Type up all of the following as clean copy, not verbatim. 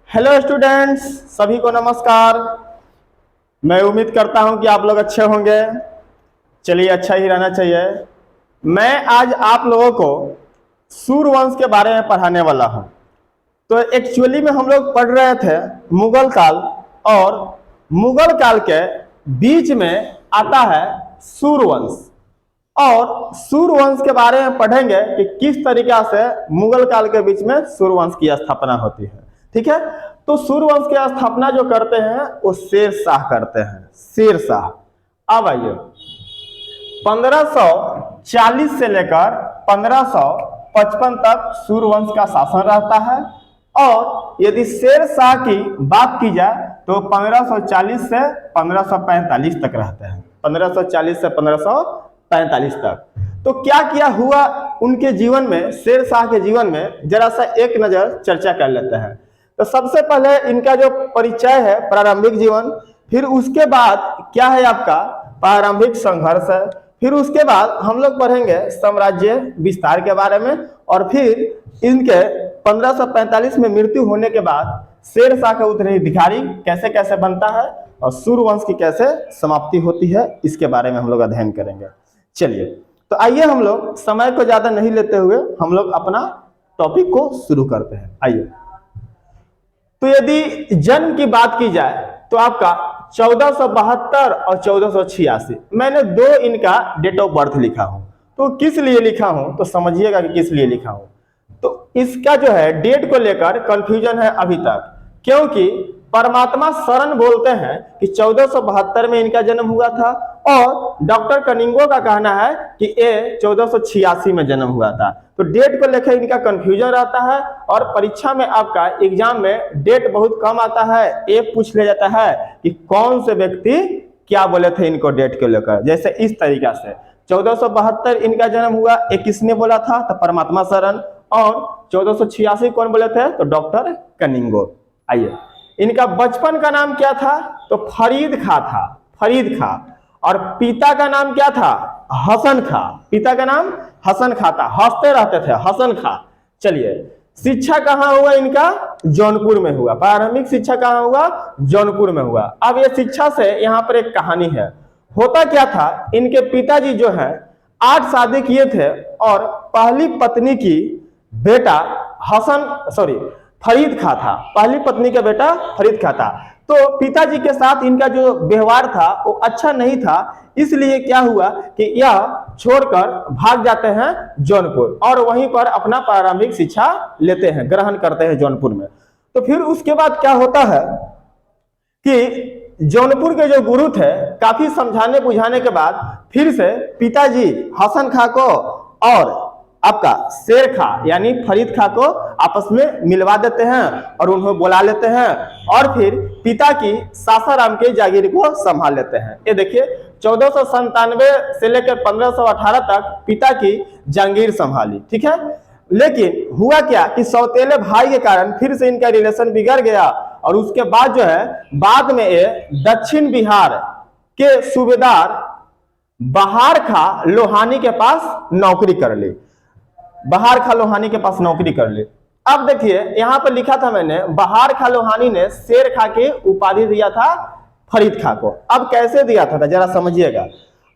Hello students, सभी को नमस्कार। मैं उम्मीद करता हूं कि आप लोग अच्छे होंगे। चलिए, अच्छा ही रहना चाहिए। मैं आज आप लोगों को सूर्यवंश के बारे में पढ़ाने वाला हूं। तो एक्चुअली में हम लोग पढ़ रहे थे मुगल काल, और मुगल काल के बीच में आता है सूर्यवंश। और सूर्यवंश के बारे में पढ़ेंगे कि किस तरीका से मुगल काल के बीच में सूर्यवंश की स्थापना होती है। ठीक है, तो सूर्यवंश की स्थापना जो करते हैं वो शेर शाह करते हैं। शेर शाह। अब आइए, 1540 से लेकर 1555 तक सूर्यवंश का शासन रहता है। और यदि शेर शाह की बात की जाए तो 1540 से 1545 तक रहते हैं। 1540 से 1545 तक। तो क्या क्या हुआ उनके जीवन में, शेर शाह के जीवन में, जरा सा एक नजर चर्चा कर लेते हैं। तो सबसे पहले इनका जो परिचय है, प्रारंभिक जीवन, फिर उसके बाद क्या है आपका प्रारंभिक संघर्ष है, फिर उसके बाद हम लोग पढ़ेंगे साम्राज्य विस्तार के बारे में, और फिर इनके 1545 में मृत्यु होने के बाद शेर शाह का उत्तराधिकारी कैसे कैसे बनता है और सूर्यवंश की कैसे समाप्ति होती है, इसके बारे में हम लोग अध्ययन करेंगे। चलिए, तो आइए हम लोग समय को ज्यादा नहीं लेते हुए हम लोग अपना टॉपिक को शुरू करते हैं। आइए, तो यदि जन्म की बात की जाए तो आपका 1472 और 1486, मैंने दो इनका डेट ऑफ बर्थ लिखा हूं। तो किस लिए लिखा हूं तो समझिएगा कि किस लिए लिखा हूं। तो इसका जो है डेट को लेकर कंफ्यूजन है अभी तक, क्योंकि परमात्मा शरण बोलते हैं कि 1472 में इनका जन्म हुआ था, और डॉक्टर कनिंगो का कहना है कि ये 1486 में जन्म हुआ था। तो डेट को लेकर इनका कंफ्यूजन रहता है, और परीक्षा में आपका एग्जाम में डेट बहुत कम आता है। ये पूछ लिया जाता है कि कौन से व्यक्ति क्या बोले थे इनको डेट को लेकर। जैसे इस तरीका से 1472 इनका जन्म हुआ, ये किसने बोला था तो परमात्मा शरण, और 1486 कौन बोले थे तो डॉक्टर कनिंगो। आइए, इनका बचपन का नाम क्या था तो फरीद खां था, फरीद खां। और पिता का नाम क्या था हसन खां, पिता का नाम हसन खां था, हंसते रहते थे हसन खां। चलिए, शिक्षा कहाँ हुआ इनका जौनपुर में हुआ, प्रारंभिक शिक्षा कहाँ हुआ जौनपुर में हुआ। अब ये शिक्षा से यहाँ पर एक कहानी है। होता क्या था, इनके पिताजी जो है 8 शादी किए थे, और पहली पत्नी की बेटा फरीद खां था, पहली पत्नी का बेटा फरीद खां था। तो पिताजी के साथ इनका जो व्यवहार था वो अच्छा नहीं था, इसलिए क्या हुआ कि यह छोड़कर भाग जाते हैं जौनपुर, और वहीं पर अपना प्रारंभिक शिक्षा लेते हैं, ग्रहण करते हैं जौनपुर में। तो फिर उसके बाद क्या होता है कि जौनपुर के जो गुरु थे, काफी समझाने बुझाने के बाद फिर से पिताजी हसन खां को और आपका शेर खां यानी फरीद खां को आपस में मिलवा देते हैं, और उन्हें बुला लेते हैं, और फिर पिता की सासाराम के जागीर को संभाल लेते हैं। ये देखिए, 1497 से लेकर 1518 तक पिता की जागीर संभाली। ठीक है, लेकिन हुआ क्या कि सौतेले भाई के कारण फिर से इनका रिलेशन बिगड़ गया, और उसके बाद जो है बाद में ये दक्षिण बिहार के सूबेदार बहार खां लोहानी के पास नौकरी कर ली, बहार खां लोहानी के पास नौकरी कर ली। अब देखिए, यहां पर लिखा था मैंने, बहार खां लोहानी ने शेर खां की उपाधि दिया था फरीद खां को। अब कैसे दिया था जरा समझिएगा।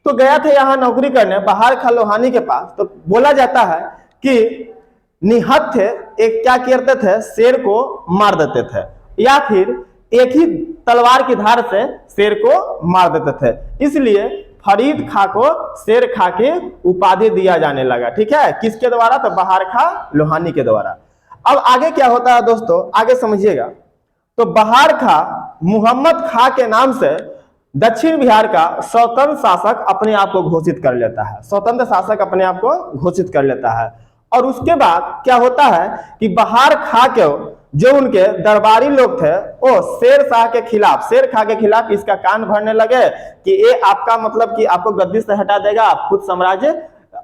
तो गया था यहां नौकरी करने बहार खां लोहानी के पास, तो बोला जाता है कि निहत्थ थे, एक क्या करते थे शेर को मार देते थे, या फिर एक ही तलवार की धार से शेर को मार देते थे, इसलिए फरीद खां को शेर खां की उपाधि दिया जाने लगा। ठीक है, किसके द्वारा तो बहार खां लोहानी के द्वारा। अब आगे क्या होता है दोस्तों, आगे समझिएगा। तो बहार खां मोहम्मद खां के नाम से दक्षिण बिहार का स्वतंत्र शासक अपने आप को घोषित कर लेता है, स्वतंत्र शासक अपने आप को घोषित कर लेता है। और उसके बाद क्या होता है कि बहार खां के जो उनके दरबारी लोग थे वो शेर शाह के खिलाफ, शेर खां के खिलाफ इसका कान भरने लगे कि ये आपका मतलब कि आपको गद्दी से हटा देगा, आप खुद साम्राज्य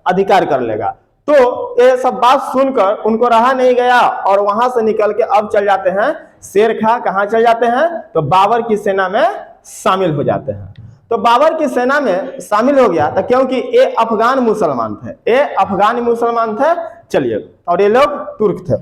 अधिकार कर लेगा। तो ये सब बात सुनकर उनको रहा नहीं गया, और वहां से निकल के अब चल जाते हैं शेर खां, कहां चल जाते हैं तो बाबर की सेना में शामिल हो जाते हैं। तो बाबर की सेना में शामिल हो गया था क्योंकि ये अफगान मुसलमान थे, ये अफगान मुसलमान थे। चलिए, और ये लोग तुर्क थे।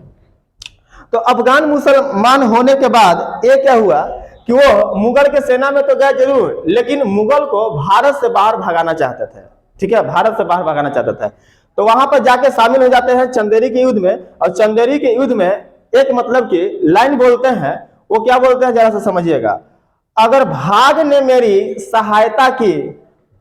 तो अफगान मुसलमान होने के बाद ये क्या हुआ कि वो मुगल के सेना में तो गए जरूर, लेकिन मुगल को भारत से बाहर भगाना चाहते थे। ठीक है, भारत से बाहर भगाना चाहते थे। तो वहां पर जाके शामिल हो जाते हैं चंदेरी के युद्ध में। और चंदेरी के युद्ध में एक मतलब की लाइन बोलते हैं, वो क्या बोलते हैं जरा से समझिएगा। अगर भाग ने मेरी सहायता की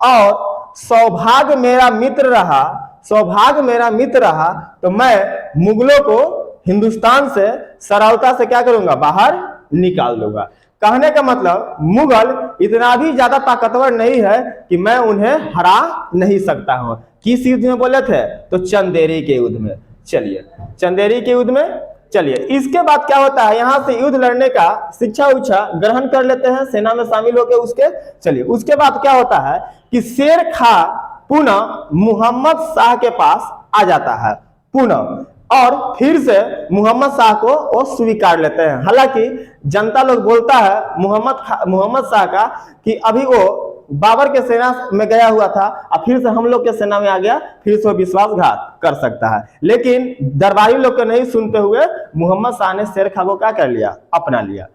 और सौभाग्य मेरा मित्र रहा, सौभाग्य मेरा मित्र रहा, तो मैं मुगलों को हिंदुस्तान से सरलता से क्या करूंगा, बाहर निकाल दूंगा। कहने का मतलब मुगल इतना भी ज्यादा ताकतवर नहीं है कि मैं उन्हें हरा नहीं सकता हूं। किस युद्ध में बोले थे, तो चंदेरी के युद्ध में। चलिए चंदेरी के युद्ध में, चलिए इसके बाद क्या होता है, यहां से युद्ध लड़ने का शिक्षा उच्छा ग्रहण कर लेते हैं, सेना में शामिल होकर उसके। चलिए उसके बाद क्या होता है कि शेर खां पुनः मोहम्मद शाह के पास आ जाता है पुनः, और फिर से मोहम्मद शाह को वो स्वीकार लेते हैं। हालांकि जनता लोग बोलता है मोहम्मद शाह का कि अभी वो बाबर के सेना में गया हुआ था और फिर से हम लोग के सेना में आ गया, फिर से विश्वासघात कर सकता है। लेकिन दरबारी लोग को नहीं सुनते हुए मोहम्मद शाह ने शेर खां को क्या कर लिया, अपना लिया।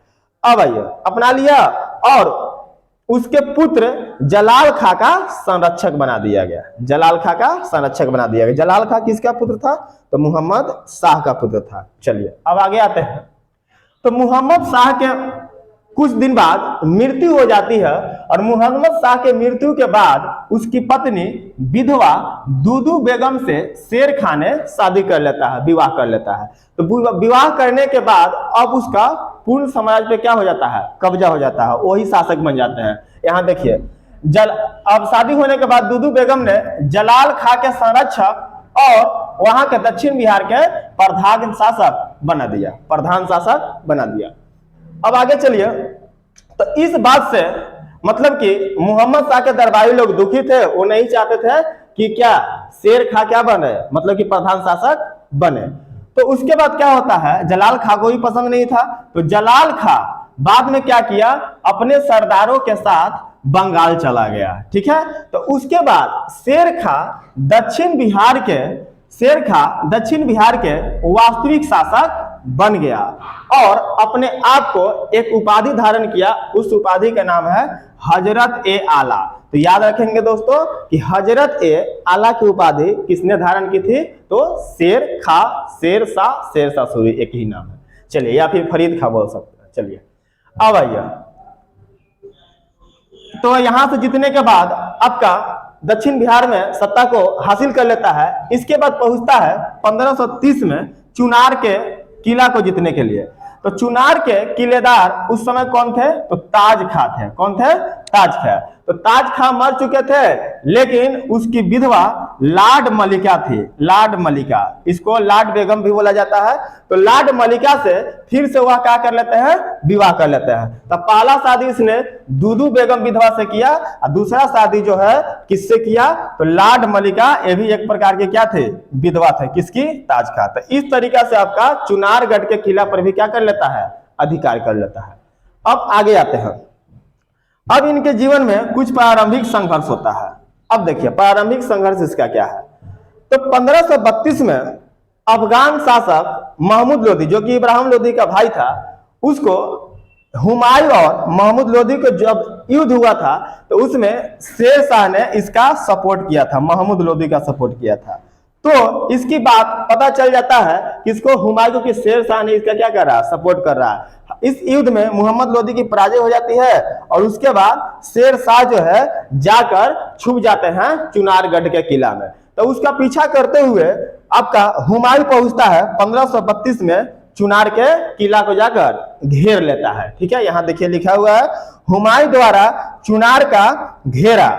अब आइए अपना लिया और उसके पुत्र जलाल खां का संरक्षक बना दिया गया। जलाल खां का संरक्षक बना दिया गया। जलाल खां किसका पुत्र था, तो मोहम्मद शाह का पुत्र था। चलिए अब आगे आते हैं। तो मोहम्मद शाह के कुछ दिन बाद मृत्यु हो जाती है और मोहम्मद शाह के मृत्यु के बाद उसकी पत्नी विधवा दूदू बेगम से शेर खां ने शादी कर लेता है, विवाह कर लेता है। तो विवाह करने के बाद अब उसका पूर्ण साम्राज्य पे क्या हो जाता है, कब्जा हो जाता है, वही शासक बन जाते हैं। यहाँ देखिए अब शादी होने के बाद दूदू बेगम ने जलाल खां के संरक्षक और वहां के दक्षिण बिहार के प्रधान शासक बना दिया, प्रधान शासक बना दिया। अब आगे चलिए। तो इस बात से मतलब कि मोहम्मद शाह के दरबारी लोग दुखी थे, वो नहीं चाहते थे कि क्या शेर खां क्या बने, मतलब कि प्रधान शासक बने। तो उसके बाद क्या होता है, जलाल खां को भी पसंद नहीं था। तो जलाल खां बाद में क्या किया, अपने सरदारों के साथ बंगाल चला गया। ठीक है, तो उसके बाद शेर खां दक्षिण बिहार के वास्तविक शासक बन गया और अपने आप को एक उपाधि धारण किया। उस उपाधि का नाम है हजरत ए आला। तो याद रखेंगे दोस्तों कि हजरत ए आला की उपाधि किसने धारण की थी, तो शेर खां, शेर शाह सूरी एक ही नाम है। चलिए, या फिर फरीद खां बोल सकते हैं। चलिए अब आइए। तो यहां से जीतने के बाद आपका दक्षिण बिहार में सत्ता को हासिल कर लेता है। इसके बाद पहुंचता है 1530 में चुनार के किला को जीतने के लिए। तो चुनार के किलेदार उस समय कौन थे, तो ताज खां थे। कौन थे, ताज खां। तो ताज खां मर चुके थे, लेकिन उसकी विधवा लाड मलिका थी। लाड मलिका, इसको लाड बेगम भी बोला जाता है। तो लाड मलिका से फिर से वह क्या कर लेते हैं, विवाह कर लेते हैं। तो पहला शादी इसने दूदू बेगम विधवा से किया और दूसरा शादी जो है किससे किया, तो लाड मलिका, ये भी एक प्रकार के क्या थे, विधवा थे। किसकी, ताज खां। तो इस तरीका से आपका चुनारगढ़ के किला पर भी क्या कर लेता है, अधिकार कर लेता है। अब आगे आते हैं। अब इनके जीवन में कुछ प्रारंभिक संघर्ष होता है। अब देखिए प्रारंभिक संघर्ष इसका क्या है। तो 1532 में अफगान शासक महमूद लोदी, जो कि इब्राहिम लोदी का भाई था, उसको हुमायूं और महमूद लोदी को जब युद्ध हुआ था तो उसमें शेर शाह ने इसका सपोर्ट किया था, महमूद लोदी का सपोर्ट किया था। तो इसकी बात पता चल जाता है कि इसको हुमायूं की शेर शाह ने इसका क्या कर रहा है, सपोर्ट कर रहा है। इस युद्ध में मोहम्मद लोदी की पराजय हो जाती है और उसके बाद शेर शाह जो है जाकर छुप जाते हैं चुनारगढ़ के किला में। तो उसका पीछा करते हुए आपका हुमायूं पहुंचता है 1532 में चुनार के किला को जाकर घेर लेता है। ठीक है, यहाँ देखिए लिखा हुआ है, हुमायूं द्वारा चुनार का घेरा।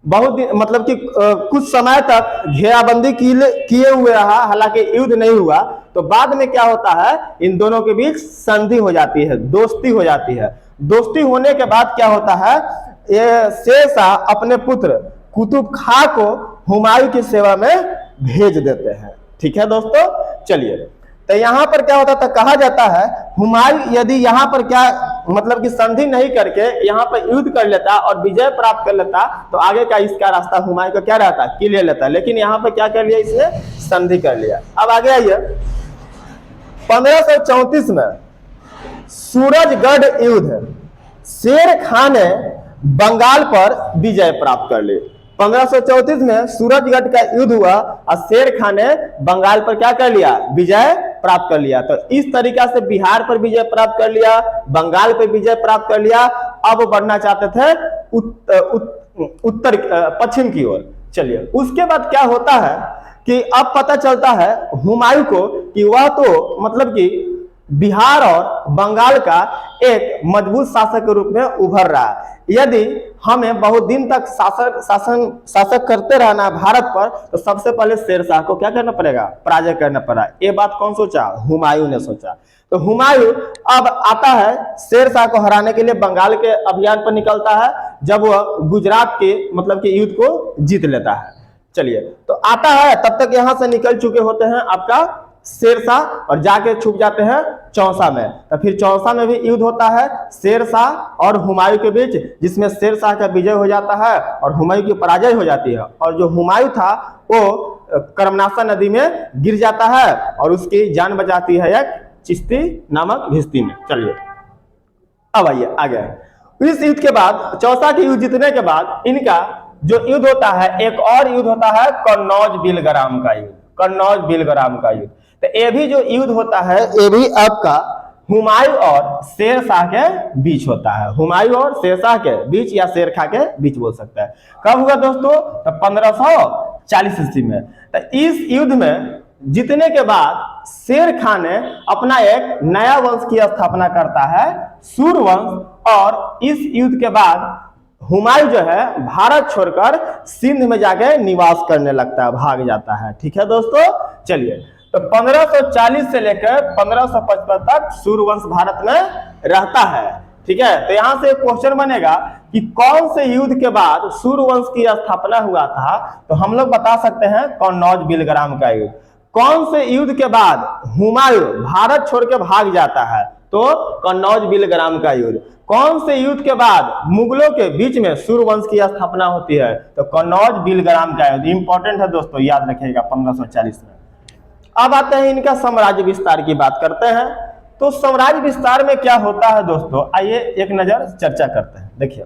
बहुत मतलब कि कुछ समय तक घेराबंदी किए हुए रहा, हालांकि युद्ध नहीं हुआ। तो बाद में क्या होता है, इन दोनों के बीच संधि हो जाती है, दोस्ती हो जाती है। दोस्ती होने के बाद क्या होता है, ये शेर शाह अपने पुत्र कुतुब खां को हुमायूं की सेवा में भेज देते हैं। ठीक है दोस्तों, चलिए। तो यहाँ पर क्या होता था, कहा जाता है हुमायूं यदि यहाँ पर क्या मतलब कि संधि नहीं करके यहाँ पर युद्ध कर लेता और विजय प्राप्त कर लेता तो आगे का इसका रास्ता हुमायूं का क्या रहता, क्लियर लेता। लेकिन यहाँ पर क्या कर लिया, इसने संधि कर लिया। अब आगे आइए। 1534 में सूरजगढ़ युद्ध, शेर खान ने बंगाल पर विजय प्राप्त कर ली। 1534 में सूरजगढ़ का युद्ध हुआ और शेर खान ने बंगाल पर क्या कर लिया, विजय प्राप्त कर लिया। तो इस तरीका से बिहार पर विजय प्राप्त कर लिया, बंगाल पर विजय प्राप्त कर लिया। अब वो बढ़ना चाहते थे उत्तर पश्चिम की ओर। चलिए, उसके बाद क्या होता है कि अब पता चलता है हुमायूं को कि वह तो मतलब कि बिहार और बंगाल का एक मजबूत शासक के रूप में उभर रहा है। यदि हमें बहुत दिन तक शासक करते रहना है भारत पर, तो सबसे पहले शेरशाह को क्या करना पड़ेगा, पराजय करना पड़ा। ये बात कौन सोचा, हुमायूं ने सोचा। तो हुमायूं अब आता है शेरशाह को हराने के लिए बंगाल के अभियान पर निकलता है, जब वह गुजरात के मतलब कि युद्ध को जीत लेता है। चलिए, तो आता है, तब तक यहां से निकल चुके होते हैं आपका शेरशाह और जाके छुप जाते हैं चौसा में। तो फिर चौसा में भी युद्ध होता है शेरशाह और हुमायूं के बीच, जिसमें शेरशाह का विजय हो जाता है और हुमायूं की पराजय हो जाती है। और जो हुमायूं था वो कर्मनाशा नदी में गिर जाता है और उसकी जान बचाती है एक चिश्ती नामक भिश्ती में। चलिए, अब आइए आगे। इस युद्ध के बाद, चौसा के युद्ध जीतने के बाद, इनका जो युद्ध होता है, एक और युद्ध होता है कन्नौज बिलग्राम का युद्ध। कन्नौज बिलग्राम का युद्ध, तो ये भी जो युद्ध होता है, ये भी आपका हुमायूं और शेरशाह के बीच होता है। हुमायूं और शेरशाह के बीच या शेरशाह के बीच बोल सकते हैं। कब हुआ दोस्तों, तो 1540 ईस्वी में। तो इस युद्ध में जीतने के बाद शेर खान ने अपना एक नया वंश की स्थापना करता है, सूर्यवंश। और इस युद्ध के बाद हुमायूं जो है भारत छोड़कर सिंध में जाके निवास करने लगता है, भाग जाता है। ठीक है दोस्तों, चलिए, तो 1540 से लेकर 1555 तक सूर्यवंश भारत में रहता है। ठीक है, तो यहां से क्वेश्चन बनेगा कि कौन से युद्ध के बाद सूर्यवंश की स्थापना हुआ था, तो हम लोग बता सकते हैं कन्नौज बिलग्राम का युद्ध। कौन से युद्ध के बाद हुमायूं भारत छोड़ के भाग जाता है, तो कन्नौज बिलग्राम का युद्ध। कौन से युद्ध के बाद मुगलों के बीच में सूर्यवंश की स्थापना होती है, तो कन्नौज बिलग्राम का युद्ध। इंपॉर्टेंट है दोस्तों, याद रखिएगा 1540 में। अब आते हैं इनका साम्राज्य विस्तार की बात करते हैं। तो साम्राज्य विस्तार में क्या होता है दोस्तों, आइए एक नजर चर्चा करते हैं। देखिए,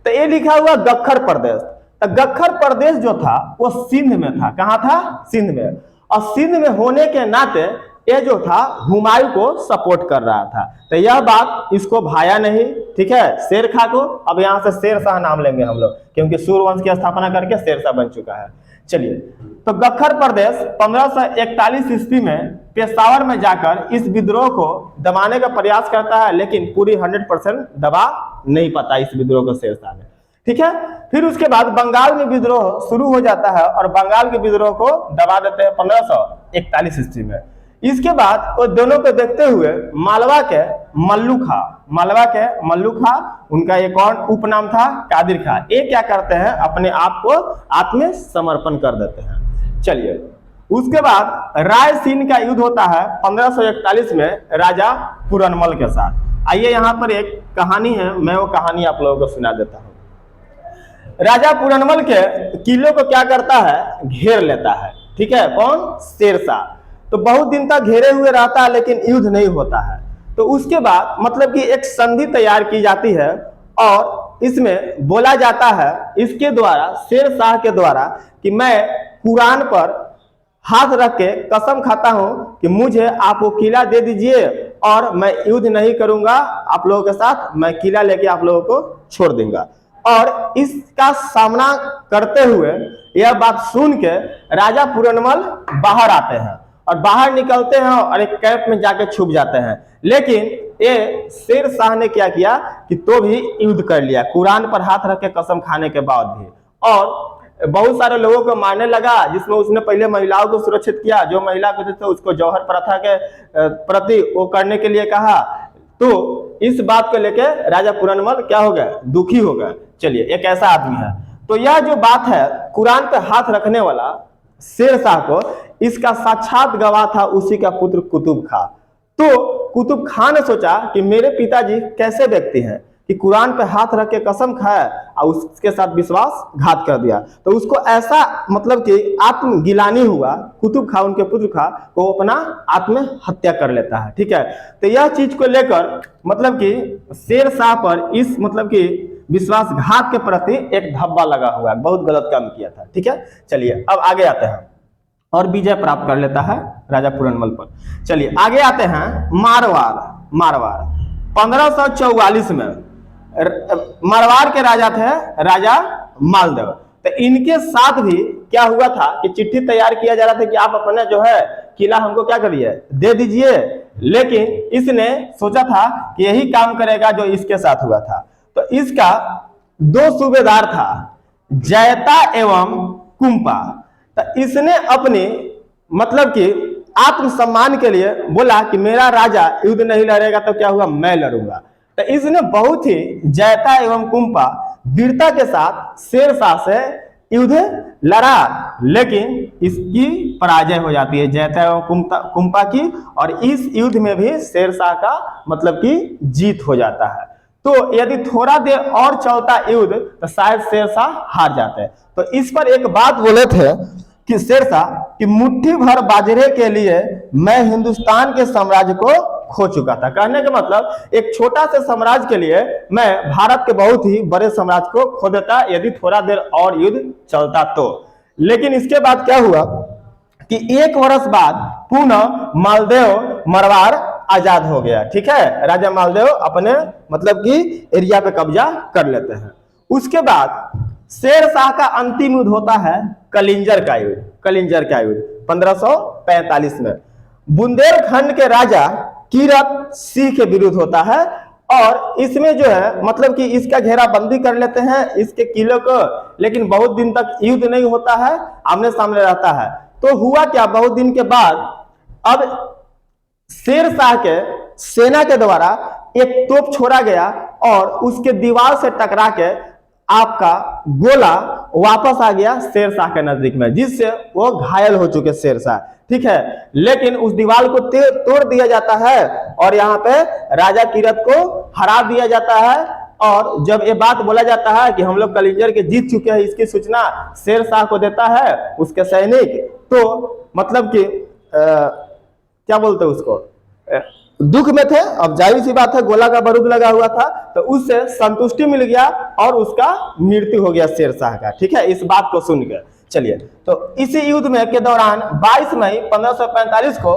तो ये लिखा हुआ गख्खर प्रदेश। तो गख्खर प्रदेश जो था वो सिंध में था। कहां था, सिंध में। और सिंध में होने के नाते ये जो था हुमायूं को सपोर्ट कर रहा था। तो यह बात इसको भाया नहीं। ठीक है, शेरशाह को, अब यहां से शेरशाह नाम लेंगे हम लोग, क्योंकि सूर्यवंश की स्थापना करके शेरशाह बन चुका है। चलिए, तो गख्खर प्रदेश 1541 ईस्वी में पेशावर में जाकर इस विद्रोह को दबाने का प्रयास करता है, लेकिन पूरी 100% दबा नहीं पाता इस विद्रोह को शेरशाह ने। ठीक है, फिर उसके बाद बंगाल में विद्रोह शुरू हो जाता है और बंगाल के विद्रोह को दबा देते हैं 1541 ईस्वी में। इसके बाद वो दोनों को देखते हुए मालवा के मल्लू खा, उनका एक और उपनाम था कादिर खा, ये क्या करते हैं, अपने आप को आत्मसमर्पण कर देते हैं। चलिए, उसके बाद रायसीन का युद्ध होता है 1541 में राजा पूरनमल के साथ। आइए, यहाँ पर एक कहानी है, मैं वो कहानी आप लोगों को सुना देता हूँ। राजा पूरनमल के किले को क्या करता है, घेर लेता है। ठीक है, कौन, शेरशाह। तो बहुत दिन तक घेरे हुए रहता है, लेकिन युद्ध नहीं होता है। तो उसके बाद मतलब कि एक संधि तैयार की जाती है और इसमें बोला जाता है इसके द्वारा, शेरशाह के द्वारा, कि मैं कुरान पर हाथ रख के कसम खाता हूं कि मुझे आप वो किला दे दीजिए और मैं युद्ध नहीं करूंगा आप लोगों के साथ, मैं किला लेके आप लोगों को छोड़ दूंगा। और इसका सामना करते हुए यह बात सुन के राजा पूरनमल बाहर आते हैं और बाहर निकलते हैं और एक कैंप में जाके छुप जाते हैं। लेकिन ये शेरशाह ने क्या किया कि तो भी युद्ध कर लिया, कुरान पर हाथ रख के कसम खाने के बाद भी, और बहुत सारे लोगों को मारने लगा, जिसमें उसने पहले महिलाओं को सुरक्षित किया। जो महिला को थे उसको जौहर प्रथा के प्रति वो करने के लिए कहा। तो इस बात को लेकर राजा पूरनमल क्या हो गए, दुखी हो गए। चलिए, एक ऐसा आदमी है। तो यह जो बात है कुरान पर हाथ रखने वाला शेरशाह को, इसका साक्षात गवाह था उसी का पुत्र कुतुब खां। तो कुतुब खां ने सोचा कि मेरे पिताजी कैसे व्यक्ति हैं कि कुरान पे हाथ रख के कसम खाया और उसके साथ विश्वासघात कर दिया, तो उसको ऐसा मतलब कि आत्मगिलानी हुआ, कुतुब खां उनके पुत्र खां को अपना आत्महत्या कर लेता है। ठीक है, तो यह चीज को लेकर मतलब कि शेर शाह पर इस मतलब कि विश्वासघात के प्रति एक धब्बा लगा हुआ है, बहुत गलत काम किया था। ठीक है, चलिए अब आगे आते हैं और विजय प्राप्त कर लेता है राजा पूरनमल पर। चलिए आगे आते हैं मारवाड़ 1544 में मारवाड़ के राजा थे राजा मालदेव। तो इनके साथ भी क्या हुआ था कि चिट्ठी तैयार किया जा रहा था कि आप अपने जो है किला हमको क्या करिए, दे दीजिए, लेकिन इसने सोचा था कि यही काम करेगा जो इसके साथ हुआ था। तो इसका दो सूबेदार था, जयता एवं कुंपा। तो इसने अपने मतलब कि आत्मसम्मान के लिए बोला कि मेरा राजा युद्ध नहीं लड़ेगा तो क्या हुआ, मैं लड़ूंगा। तो इसने बहुत ही जयता एवं कुंपा वीरता के साथ शेरशाह से युद्ध लड़ा, लेकिन इसकी पराजय हो जाती है जयता एवं कुंपा की, और इस युद्ध में भी शेरशाह का मतलब कि जीत हो जाता है। तो यदि थोड़ा देर और चलता युद्ध तो शायद शेरशाह हार जाते। तो इस पर एक बात बोले थे कि शेरशाह कि मुट्ठी भर बाजरे के लिए मैं हिंदुस्तान के साम्राज्य को खो चुका था। कहने का मतलब एक छोटा से साम्राज्य के लिए मैं भारत के बहुत ही बड़े साम्राज्य को खो देता यदि थोड़ा देर और युद्ध चलता तो। लेकिन इसके बाद क्या हुआ कि 1 वर्ष बाद पुनः मालदेव मारवाड़ आजाद हो गया। ठीक है, राजा मालदेव अपने मतलब कि एरिया पे कब्जा कर लेते हैं। उसके बाद शेरशाह का अंतिम युद्ध होता है कलिंजर का युद्ध 1545 में बुंदेलखंड के राजा कीरत सिंह के विरुद्ध होता है। और इसमें जो है मतलब कि इसका घेराबंदी कर लेते हैं इसके किले को, लेकिन बहुत दिन तक युद्ध नहीं होता है, आमने सामने रहता है। तो हुआ क्या, बहुत दिन के बाद अब शेरशाह के सेना के द्वारा एक तोप छोड़ा गया और उसके दीवार से टकरा के आपका गोला वापस आ गया शेरशाह के नजदीक में, जिससे वो घायल हो चुके शेरशाह। ठीक है, लेकिन उस दीवार को तोड़ दिया जाता है और यहाँ पे राजा कीरत को हरा दिया जाता है। और जब ये बात बोला जाता है कि हम लोग कलिंजर के जीत चुके हैं, इसकी सूचना शेरशाह को देता है उसके सैनिक, तो मतलब कि क्या बोलते हैं उसको, दुख में थे। अब जाहिर सी बात है गोला का बारूद लगा हुआ था, तो उससे संतुष्टि मिल गया और उसका मृत्यु हो गया शेरशाह का। ठीक है, इस बात को सुनकर चलिए, तो इसी युद्ध में के दौरान 22 मई 1545 को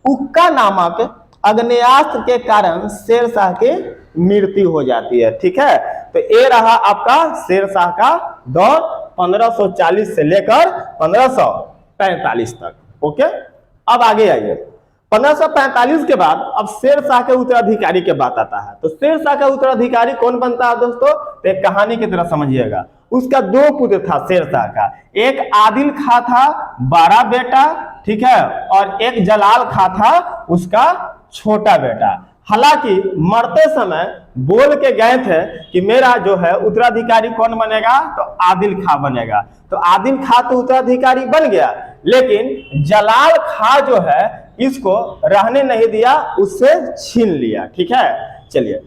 उक्का नामक अग्नेयास्त्र के कारण शेरशाह की मृत्यु हो जाती है। ठीक है, तो ये रहा आपका शेरशाह का दौर 1540 से लेकर 1545 तक। ओके, अब आगे आइए 1545 के बाद अब शेरशाह के उत्तराधिकारी के बात आता है। तो शेरशाह का उत्तराधिकारी कौन बनता है दोस्तों, तो एक कहानी की तरह समझिएगा। उसका 2 पुत्र था शेरशाह का, एक आदिल खां था 12 बेटा, ठीक है, और एक जलाल खां था उसका छोटा बेटा। हालांकि मरते समय बोल के गए थे कि मेरा जो है उत्तराधिकारी कौन बनेगा, तो आदिल खां बनेगा। तो आदिल खां तो उत्तराधिकारी बन गया, लेकिन जलाल खां जो है इसको रहने नहीं दिया, उससे छीन लिया। ठीक है, चलिए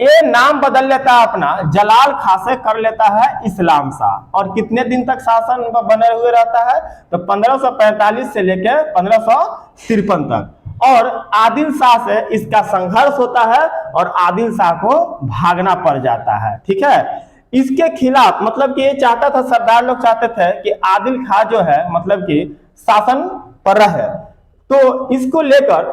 ये नाम बदल लेता है अपना, जलाल खां से कर लेता है इस्लाम शाह। और कितने दिन तक शासन बने हुए रहता है, तो 1545 से लेकर 1553 तक। और आदिल शाह से इसका संघर्ष होता है और आदिल शाह को भागना पड़ जाता है। ठीक है, इसके खिलाफ मतलब कि ये चाहता था, सरदार लोग चाहते थे कि आदिल खां जो है मतलब कि शासन पर रहे, तो इसको लेकर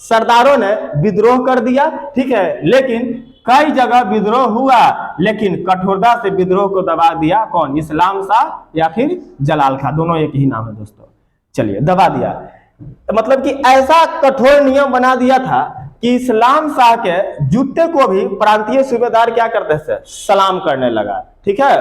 सरदारों ने विद्रोह कर दिया। ठीक है, लेकिन कई जगह विद्रोह हुआ, लेकिन कठोरता से विद्रोह को दबा दिया कौन, इस्लाम शाह या फिर जलाल खां, दोनों एक ही नाम है दोस्तों। चलिए दबा दिया, तो मतलब कि ऐसा कठोर नियम बना दिया था कि इस्लाम शाह के जूते को भी प्रांतीय सूबेदार क्या करते थे, सलाम करने लगा। ठीक है,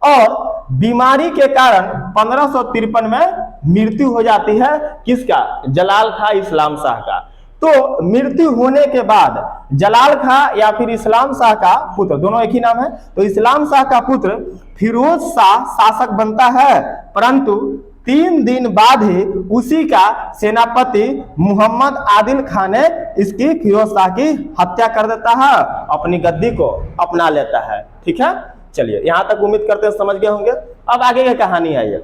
और बीमारी के कारण 1553 में मृत्यु हो जाती है किसका, जलाल खां इस्लाम शाह का। तो मृत्यु होने के बाद जलाल खां या फिर इस्लाम शाह का पुत्र, दोनों एक ही नाम है, तो इस्लाम शाह का पुत्र फिरोज शाह शासक बनता है। परंतु 3 दिन बाद ही उसी का सेनापति मोहम्मद आदिल खान ने इसकी फिरोज शाह की हत्या कर देता है, अपनी गद्दी को अपना लेता है। ठीक है, चलिए यहाँ तक उम्मीद करते हैं समझ गए होंगे। अब आगे की कहानी आई है।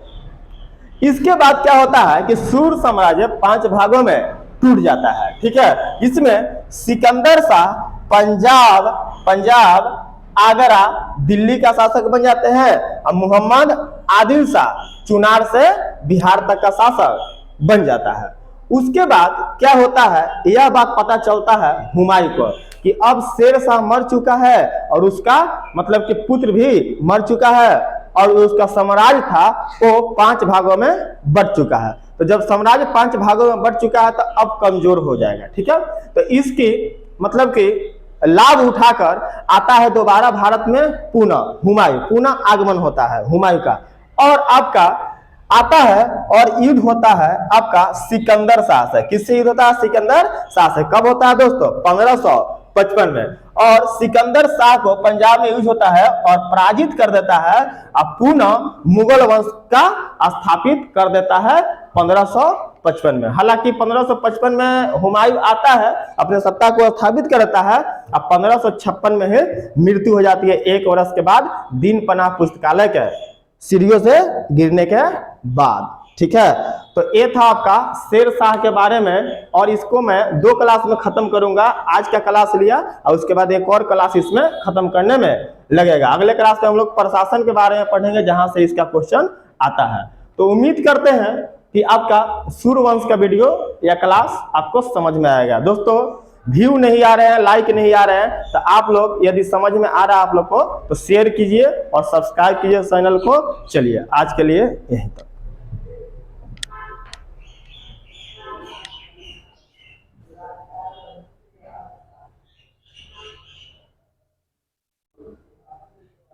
इसके बाद क्या होता है कि सूर साम्राज्य 5 भागों में टूट जाता है। ठीक है, इसमें सिकंदर शाह पंजाब आगरा दिल्ली का शासक बन जाते हैं और मोहम्मद आदिल शाह चुनार से बिहार तक का शासक बन जाता है। उसके बाद क्या होता है, यह बात पता चलता है हुमायूं को कि अब शेर शाह मर चुका है और उसका मतलब कि पुत्र भी मर चुका है और उसका साम्राज्य था वो 5 भागों में बट चुका है। तो जब साम्राज्य 5 भागों में बट चुका है तो अब कमजोर हो जाएगा। ठीक है, तो इसकी मतलब कि लाभ उठाकर आता है दोबारा भारत में पुनः आगमन होता है हुमायूं का, और आपका आता है और युद्ध होता है आपका सिकंदर शाह से। किससे युद्ध होता है? सिकंदर शाह से। कब होता है दोस्तों? 1555 में। और सिकंदर शाह को पंजाब में युद्ध होता है और पराजित कर देता है और पुनः मुगल वंश का स्थापित कर देता है 1555 में। हालांकि 1555 में हुमायूं आता है, अपने सत्ता को स्थापित करता है, अब 1556 में ही मृत्यु हो जाती है 1 वर्ष के बाद, दीन पनाह पुस्तकालय के सीढ़ियों से गिरने के बाद। ठीक है, तो ये था आपका शेर शाह के बारे में, और इसको मैं 2 क्लास में खत्म करूंगा। आज का क्लास लिया और उसके बाद एक और क्लास इसमें खत्म करने में लगेगा। अगले क्लास में हम लोग प्रशासन के बारे में पढ़ेंगे जहां से इसका क्वेश्चन आता है। तो उम्मीद करते हैं कि आपका सूर्यवंश का वीडियो या क्लास आपको समझ में आएगा। दोस्तों व्यू नहीं आ रहे हैं, लाइक नहीं आ रहे हैं, तो आप लोग यदि समझ में आ रहा है आप लोग को तो शेयर कीजिए और सब्सक्राइब कीजिए चैनल को। चलिए आज के लिए यहीं तक।